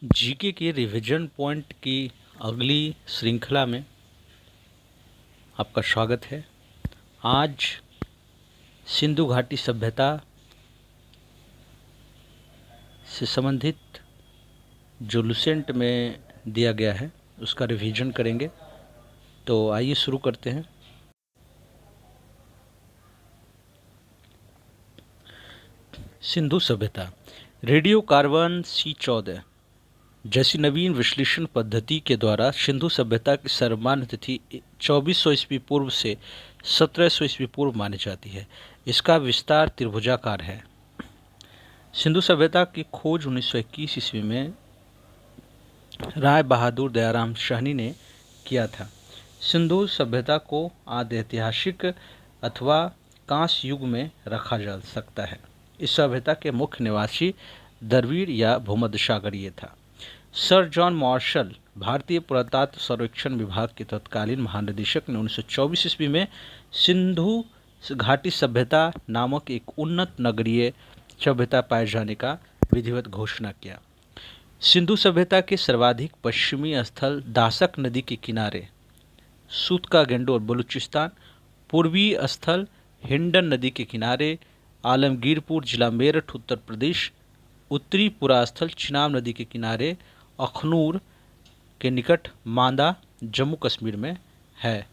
GK के revision point की अगली श्रृंखला में आपका स्वागत है। आज सिंधु घाटी सभ्यता से संबंधित जो लुसेंट में दिया गया है उसका रिवीजन करेंगे। तो आइए शुरू करते हैं। सिंधु सभ्यता। रेडियो कार्बन C14 जैसी नवीन विश्लेषण पद्धति के द्वारा सिंधु सभ्यता की सर्वमान्य तिथि 2400 ईस्वी पूर्व से 1700 ईस्वी पूर्व मानी जाती है। इसका विस्तार त्रिभुजाकार है। सिंधु सभ्यता की खोज 1921 ईस्वी में राय बहादुर दयाराम साहनी ने किया था। सिंधु सभ्यता को आदि ऐतिहासिक अथवा कांस्य युग में रखा जा सकता है। इस सभ्यता के मुख्य निवासी द्रविड़ या भूमध्यसागरीय था। सर जॉन मार्शल भारतीय पुरातत्व सर्वेक्षण विभाग के तत्कालीन महानिदेशक ने 1924 ईस्वी में सिंधु घाटी सभ्यता नामक एक उन्नत नगरीय सभ्यता पाए जाने का विधिवत घोषणा किया। सिंधु सभ्यता के सर्वाधिक पश्चिमी स्थल दासक नदी के किनारे सूत का गेंडोर बलूचिस्तान, पूर्वी स्थल हिंडन नदी के किनारे आलमगीरपुर जिला मेरठ उत्तर प्रदेश, उत्तरी पुरास्थल चिनाब नदी के किनारे अखनूर के निकट मांदा जम्मू कश्मीर में है।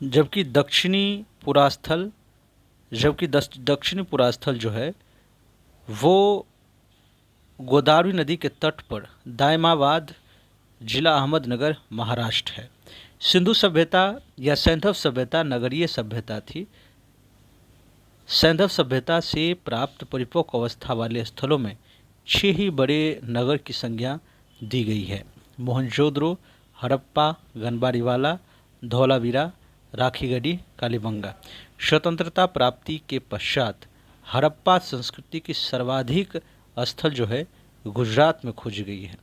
जबकि दक्षिणी पुरास्थल जो है वो गोदावरी नदी के तट पर दायमाबाद जिला अहमदनगर महाराष्ट्र है। सिंधु सभ्यता या सैंधव सभ्यता नगरीय सभ्यता थी। सैंधव सभ्यता से प्राप्त परिपक्व अवस्था वाले स्थलों में 6 ही बड़े नगर की संज्ञा दी गई है: मोहनजोदड़ो, हड़प्पा, गनबाड़ीवाला, धौलावीरा, राखीगढ़ी, कालीबंगा। स्वतंत्रता प्राप्ति के पश्चात हड़प्पा संस्कृति की सर्वाधिक स्थल जो है गुजरात में खोजी गई है।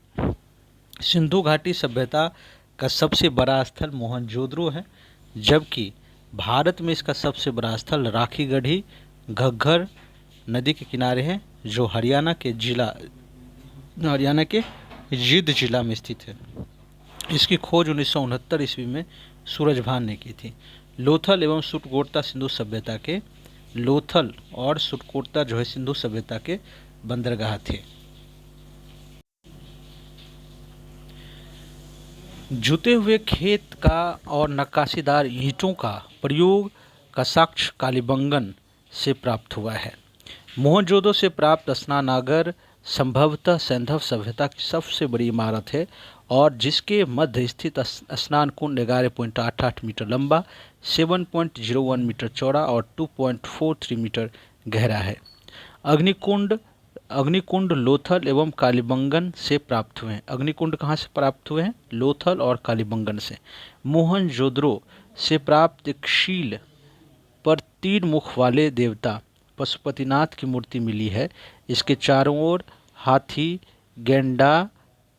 सिंधु घाटी सभ्यता का सबसे बड़ा स्थल मोहनजोदड़ो है, जबकि भारत में इसका सबसे बड़ा स्थल राखीगढ़ी घग्गर नदी के किनारे है, जो हरियाणा के जींद जिला में स्थित है। इसकी खोज 1969 ईस्वी में सूरजभान ने की थी। लोथल एवं सुटकोटा सिंधु सभ्यता के लोथल और सुटकोटा जो है सिंधु सभ्यता के बंदरगाह थे। जुते हुए खेत का और नक्काशीदार ईंटों का प्रयोग का साक्ष्य कालीबंगन से प्राप्त हुआ है। मोहनजोदड़ो से प्राप्त स्नानागार संभवतः सैंधव सभ्यता की सबसे बड़ी इमारत है और जिसके मध्य स्थित स्नान कुंड 11.88 मीटर लंबा, 7.01 मीटर चौड़ा और 2.43 मीटर गहरा है। अग्निकुंड लोथल एवं कालीबंगन से प्राप्त हुए हैं। अग्निकुंड कहाँ से प्राप्त हुए हैं? लोथल और कालीबंगन से। मोहनजोदड़ो से प्राप्त एक शील पर 3 मुख वाले देवता पशुपतिनाथ की मूर्ति मिली है। इसके चारों ओर हाथी, गैंडा,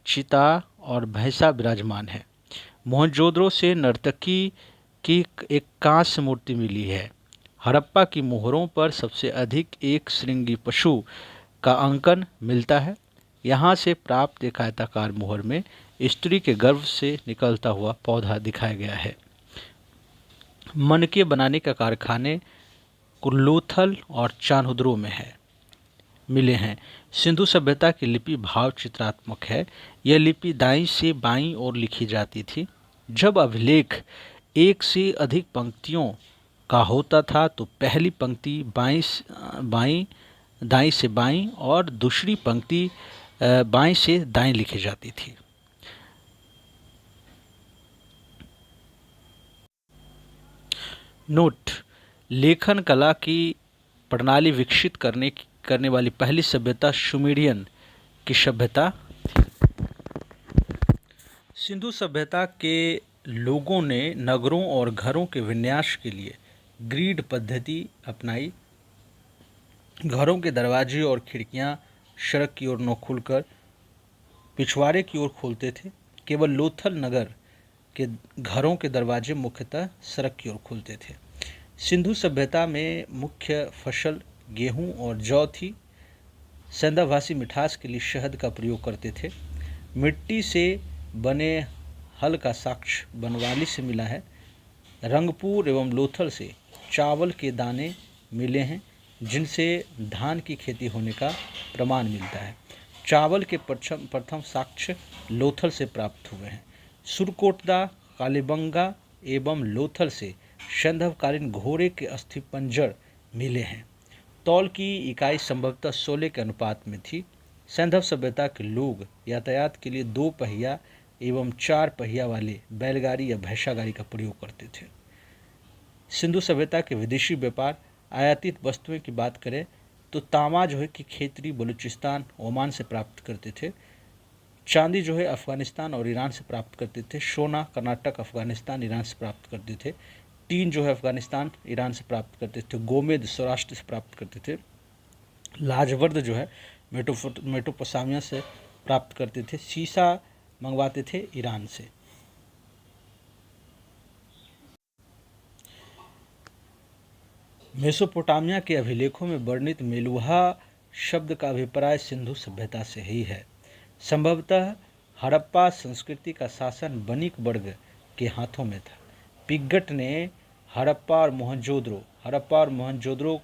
चीता और भैंसा विराजमान है। मोहनजोदड़ो से नर्तकी की एक कांस्य मूर्ति मिली है। हड़प्पा की मोहरों पर सबसे अधिक एक श्रृंगी पशु का अंकन मिलता है। यहाँ से प्राप्त एक आयताकार मोहर में स्त्री के गर्भ से निकलता हुआ पौधा दिखाया गया है। मनके बनाने का कारखाने लोथल और चान्होदरो में मिले हैं। सिंधु सभ्यता की लिपि भाव चित्रात्मक है। यह लिपि दाईं से बाईं ओर लिखी जाती थी। जब अभिलेख एक से अधिक पंक्तियों का होता था तो पहली पंक्ति दाईं से बाईं और दूसरी पंक्ति बाईं से दाईं लिखी जाती थी। नोट: लेखन कला की प्रणाली विकसित करने वाली पहली सभ्यता सुमेरियन की सभ्यता थी। सिंधु सभ्यता के लोगों ने नगरों और घरों के विन्यास के लिए ग्रिड पद्धति अपनाई। घरों के दरवाजे और खिड़कियां सड़क की ओर न खुलकर पिछवाड़े की ओर खोलते थे। केवल लोथल नगर के घरों के दरवाजे मुख्यतः सड़क की ओर खुलते थे। सिंधु सभ्यता में मुख्य फसल गेहूं और जौ थी। सेंधाभासी मिठास के लिए शहद का प्रयोग करते थे। मिट्टी से बने हल का साक्ष्य बनवाली से मिला है। रंगपुर एवं लोथल से चावल के दाने मिले हैं, जिनसे धान की खेती होने का प्रमाण मिलता है। चावल के प्रथम साक्ष्य लोथल से प्राप्त हुए हैं। सुरकोटदा, कालीबंगा एवं लोथल से संध्याकालीन घोड़े के अस्थिपंजर मिले हैं। तौल की इकाई संभवतः 16 के अनुपात में थी। सैंधव सभ्यता के लोग यातायात के लिए 2 पहिया एवं 4 पहिया वाले बैलगाड़ी या भैंसा गाड़ी का प्रयोग करते थे। सिंधु सभ्यता के विदेशी व्यापार, आयातित वस्तुएं की बात करें तो तांबा जो है कि खेतरी, बलूचिस्तान, ओमान से प्राप्त करते थे। चांदी जो है अफगानिस्तान और ईरान से प्राप्त करते थे। सोना कर्नाटक, अफगानिस्तान, ईरान से प्राप्त करते थे। टीन जो है अफगानिस्तान, ईरान से प्राप्त करते थे। गोमेद सौराष्ट्र से प्राप्त करते थे। लाजवर्द जो है मेसोपोटामिया से प्राप्त करते थे। शीशा मंगवाते थे ईरान से। मेसोपोटामिया के अभिलेखों में वर्णित मेलुहा शब्द का अभिप्राय सिंधु सभ्यता से ही है। संभवतः हड़प्पा संस्कृति का शासन वणिक वर्ग के हाथों में था। पिग्गट ने हड़प्पा और मोहनजोदड़ो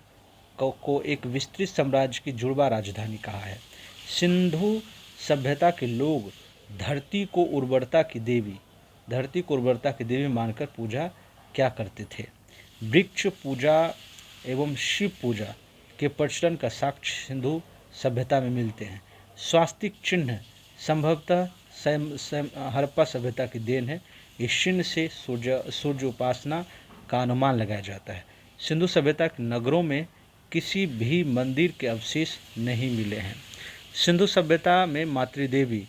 को एक विस्तृत साम्राज्य की जुड़वा राजधानी कहा है। सिंधु सभ्यता के लोग धरती को उर्वरता की देवी मानकर पूजा क्या करते थे। वृक्ष पूजा एवं शिव पूजा के प्रचलन का साक्ष्य सिंधु सभ्यता में मिलते हैं। स्वास्तिक चिन्ह संभवतः हड़प्पा सभ्यता की देन है। इस चिन्ह से सूर्य उपासना का अनुमान लगाया जाता है। सिंधु सभ्यता के नगरों में किसी भी मंदिर के अवशेष नहीं मिले हैं। सिंधु सभ्यता में मातृदेवी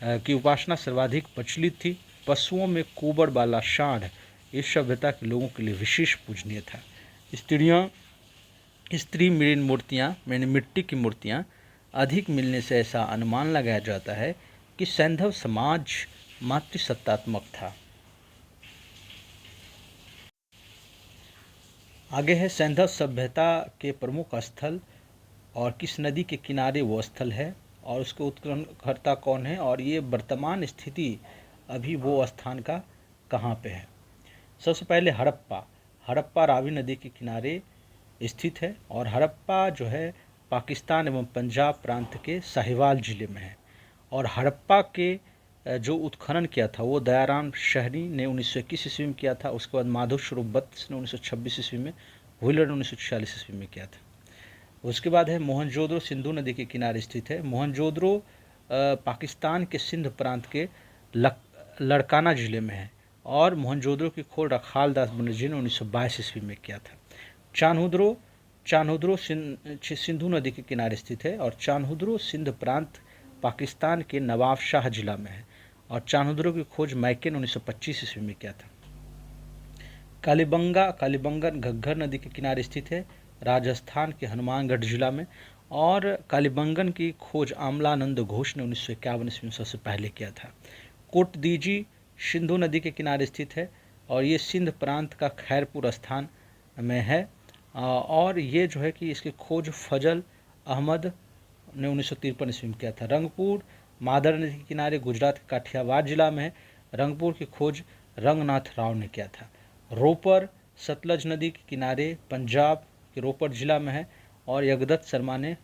की उपासना सर्वाधिक प्रचलित थी। पशुओं में कुबड़ वाला सांड इस सभ्यता के लोगों के लिए विशेष पूजनीय था। स्त्री मृण मूर्तियाँ यानी मिट्टी की मूर्तियाँ अधिक मिलने से ऐसा अनुमान लगाया जाता है कि सैंधव समाज मातृसत्तात्मक था। आगे है सैंधव सभ्यता के प्रमुख स्थल और किस नदी के किनारे वो स्थल है और उसके उत्खननकर्ता कौन है और ये वर्तमान स्थिति अभी वो स्थान का कहाँ पे है। सबसे पहले हड़प्पा रावी नदी के किनारे स्थित है और हड़प्पा जो है पाकिस्तान एवं पंजाब प्रांत के साहिवाल जिले में है। और हड़प्पा के जो उत्खनन किया था वो दयाराम शहरी ने 1921 ईस्वी में किया था। उसके बाद माधव स्वरूप बत्स ने 1926 ईस्वी में, व्हीलर ने 1946 ईस्वी में किया था। उसके बाद है मोहनजोदड़ो, सिंधु नदी के किनारे स्थित है। मोहनजोदड़ो पाकिस्तान के सिंध प्रांत के लड़काना जिले में है और मोहनजोदड़ो की खोज रखाल दास बनर्जी ने 1922 ईस्वी में किया था। चान्हुद्रो सिंधु नदी के किनारे स्थित है और चान्हुद्रो सिंध प्रांत पाकिस्तान के नवाबशाह जिला में है और चान्हुद्रो की खोज मैके ने 1925 ईस्वी में किया था। कालीबंगन घग्गर नदी के किनारे स्थित है राजस्थान के हनुमानगढ़ जिला में और कालीबंगन की खोज आमलानंद घोष ने 1951 ईस्वी में सबसे पहले किया था। कोटदीजी सिंधु नदी के किनारे स्थित है और ये सिंध प्रांत का खैरपुर स्थान में है और ये जो है कि इसकी खोज फजल अहमद ने 1953 ईस्वी में किया था। रंगपुर मादर नदी के किनारे गुजरात के काठियावाड़ जिला में है। रंगपुर की खोज रंगनाथ राव ने किया था। रोपर सतलज नदी के किनारे पंजाब के रोपर जिला में है और यगदत्त शर्मा ने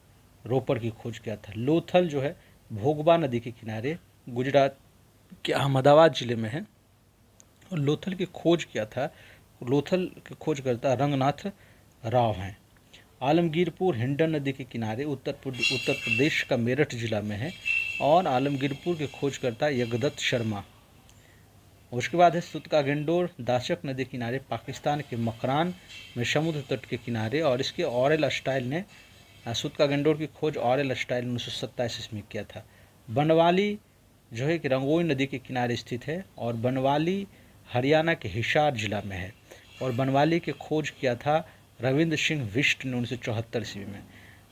रोपर की खोज किया था। लोथल जो है भोगबा नदी के किनारे गुजरात के अहमदाबाद जिले में है और लोथल की खोज किया था। लोथल की खोज करता रंगनाथ राव हैं। आलमगीरपुर हिंडन नदी के किनारे उत्तर प्रदेश का मेरठ जिला में है और आलमगीरपुर की खोज करता यगदत्त शर्मा। उसके बाद है सुतकागेंडोर दाशक नदी के किनारे पाकिस्तान के मकरान में समुद्र तट के किनारे और इसके ऑरेल स्टाइल ने सुतकागेंडोर की खोज ऑरेल स्टाइल 1927 ईस्वी में किया था। बनवाली जो है कि रंगोई नदी के किनारे स्थित है और बनवाली हरियाणा के हिसार जिला में है और बनवाली की खोज किया था रविंद्र सिंह बिष्ट ने 1974 ईस्वी में।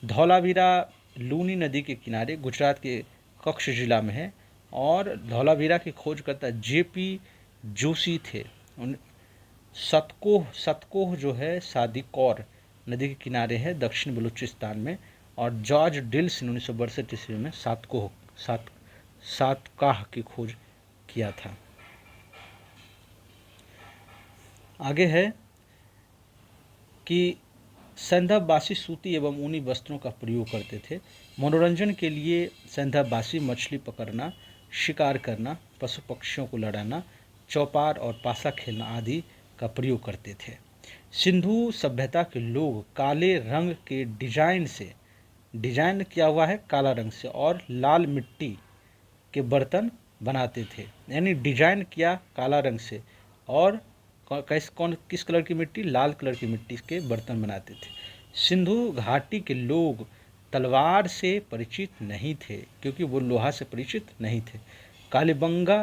धौलावीरा लूनी नदी के किनारे गुजरात के कच्छ जिला में है और धौलावीरा की खोज करता जेपी जोशी थे सतकोह जो है सादिकौर नदी के किनारे है दक्षिण बलूचिस्तान में। और जॉर्ज डिल्स ने 1962 ईस्वी में सातकाह की खोज किया था। आगे है कि सैंधववासी सूती एवं ऊनी वस्त्रों का प्रयोग करते थे। मनोरंजन के लिए सैंधववासी मछली पकड़ना, शिकार करना, पशु पक्षियों को लड़ाना, चौपार और पासा खेलना आदि का प्रयोग करते थे। सिंधु सभ्यता के लोग काले रंग के डिजाइन किया हुआ है काला रंग से, और लाल मिट्टी के बर्तन बनाते थे। यानी डिजाइन किया काला रंग से, और किस कलर की मिट्टी, लाल कलर की मिट्टी के बर्तन बनाते थे। सिंधु घाटी के लोग तलवार से परिचित नहीं थे, क्योंकि वो लोहा से परिचित नहीं थे। कालीबंगा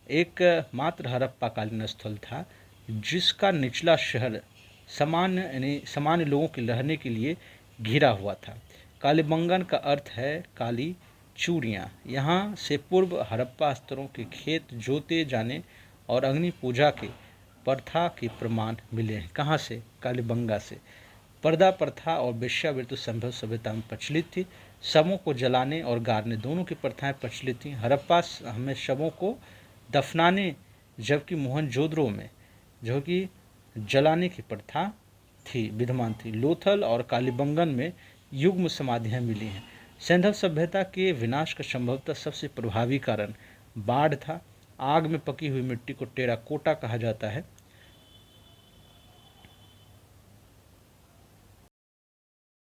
एक मात्र हड़प्पा कालीन स्थल था जिसका निचला शहर सामान्य लोगों के रहने के लिए घिरा हुआ था। कालीबंगन का अर्थ है काली चूड़ियाँ। यहाँ से पूर्व हड़प्पा स्तरों के खेत जोते जाने और अग्नि पूजा के प्रथा के प्रमाण मिले हैं। कहाँ से? कालीबंगा से। पर्दा प्रथा और वेश्यावृत्ति संभव सभ्यता में प्रचलित थी। शवों को जलाने और गाड़ने दोनों की प्रथाएं प्रचलित थी। हड़प्पा में शवों को दफनाने, जबकि मोहनजोदड़ो में जो कि जलाने की प्रथा थी, विद्यमान थी। लोथल और कालीबंगन में युग्म समाधियां मिली हैं। सैंधव सभ्यता के विनाश का संभवतः सबसे प्रभावी कारण बाढ़ था। आग में पकी हुई मिट्टी को टेराकोटा कहा जाता है।